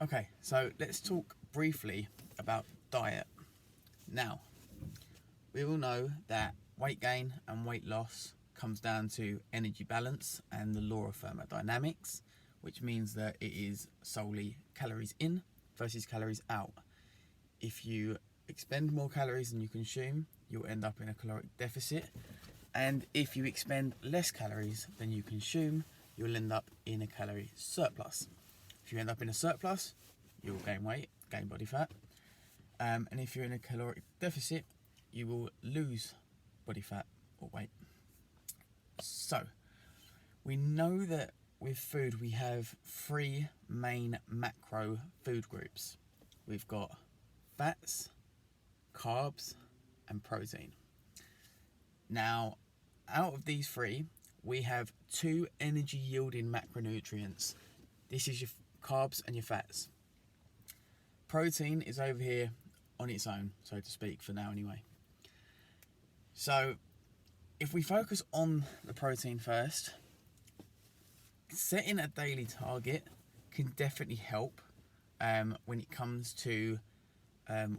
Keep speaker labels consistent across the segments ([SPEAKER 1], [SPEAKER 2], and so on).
[SPEAKER 1] Okay, so let's talk briefly about diet. Now, we all know that weight gain and weight loss comes down to energy balance and the law of thermodynamics, which means that it is solely calories in versus calories out. If you expend more calories than you consume, you'll end up in a caloric deficit. And if you expend less calories than you consume, you'll end up in a calorie surplus. If you end up in a surplus, you'll gain weight, gain body fat. And if you're in a caloric deficit, you will lose body fat or weight. So, we know that with food we have three main macro food groups. We've got fats, carbs, and protein. Now, out of these three, we have two energy yielding macronutrients. This is your carbs and your fats. Protein is over here on its own, so to speak, for now anyway. So, if we focus on the protein first, setting a daily target can definitely help when it comes to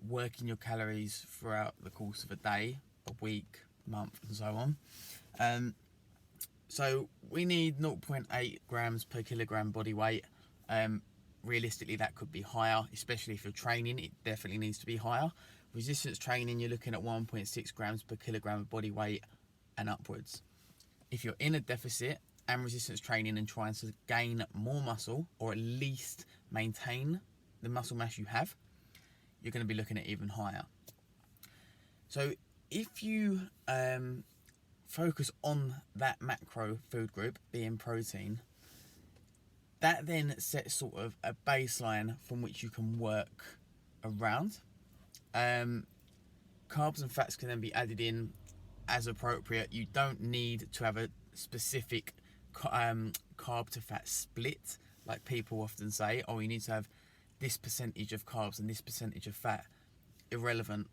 [SPEAKER 1] working your calories throughout the course of a day, a week, month, and so on. So we need 0.8 grams per kilogram body weight. Realistically, that could be higher, especially if you're training. It definitely needs to be higher. Resistance training, you're looking at 1.6 grams per kilogram of body weight and upwards. If you're in a deficit and resistance training and trying to gain more muscle, or at least maintain the muscle mass you have, you're going to be looking at even higher. So if you focus on that macro food group, being protein, that then sets sort of a baseline from which you can work around. Carbs and fats can then be added in as appropriate. You don't need to have a specific carb to fat split, like people often say. Oh, you need to have this percentage of carbs and this percentage of fat. Irrelevant.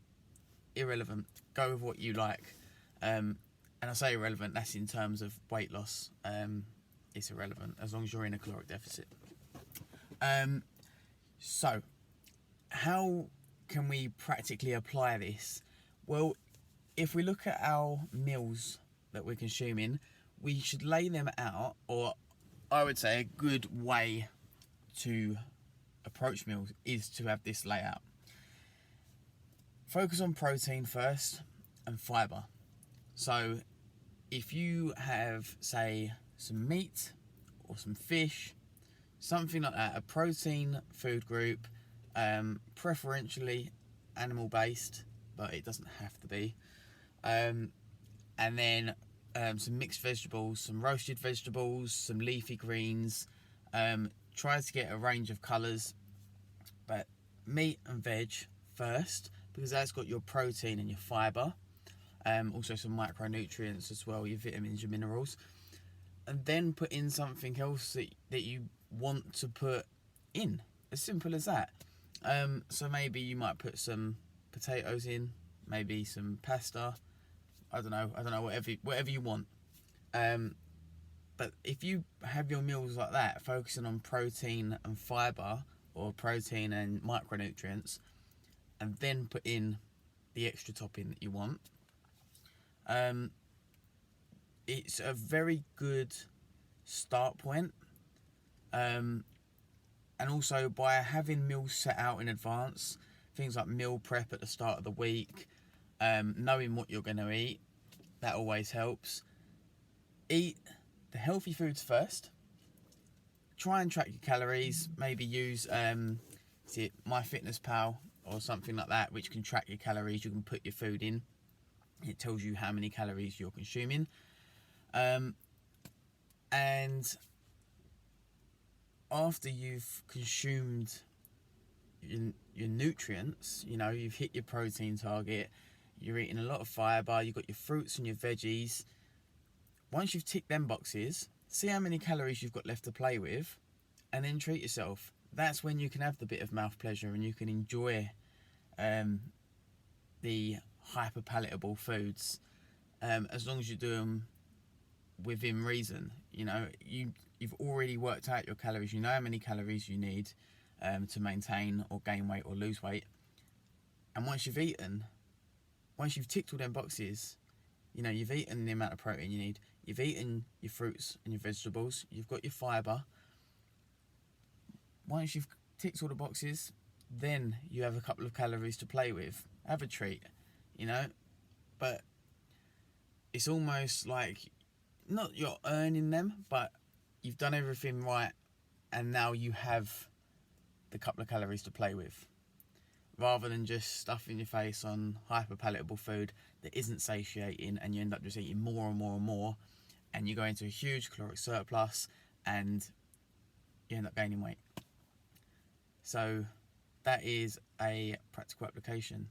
[SPEAKER 1] Go with what you like. And I say irrelevant, that's in terms of weight loss. It's irrelevant as long as you're in a caloric deficit. So how can we practically apply this? Well, if we look at our meals that we're consuming, we should lay them out, or I would say a good way to approach meals is to have this layout. Focus on protein first and fibre. So if you have, say, some meat or some fish, something like that, a protein food group, preferentially animal based, but it doesn't have to be, and then some mixed vegetables, some roasted vegetables, some leafy greens. Try to get a range of colours, but meat and veg first, because that's got your protein and your fibre, also some micronutrients as well, your vitamins, your minerals, and then put in something else that you want to put in. As simple as that. So maybe you might put some potatoes in, maybe some pasta. I don't know, whatever you want. But if you have your meals like that, focusing on protein and fibre, or protein and micronutrients, and then put in the extra topping that you want, it's a very good start point. And also, by having meals set out in advance, things like meal prep at the start of the week, knowing what you're going to eat, that always helps. Eat the healthy foods first. Try and track your calories. Maybe use MyFitnessPal or something like that, which can track your calories. You can put your food in. It tells you how many calories you're consuming. And after you've consumed your nutrients, you've hit your protein target, you're eating a lot of fibre, you've got your fruits and your veggies. Once you've ticked them boxes, see how many calories you've got left to play with, and then treat yourself. That's when you can have the bit of mouth pleasure and you can enjoy the hyper palatable foods, as long as you do them within reason. You've already worked out your calories, you know how many calories you need. to maintain or gain weight or lose weight. And once you've ticked all them boxes, you know, you've eaten the amount of protein you need, you've eaten your fruits and your vegetables, you've got your fibre. Once you've ticked all the boxes, then you have a couple of calories to play with. Have a treat, you know. But it's almost like, not you're earning them, but you've done everything right, and now you have the couple of calories to play with, rather than just stuffing your face on hyper palatable food that isn't satiating, and you end up just eating more and more and more, and you go into a huge caloric surplus and you end up gaining weight. So that is a practical application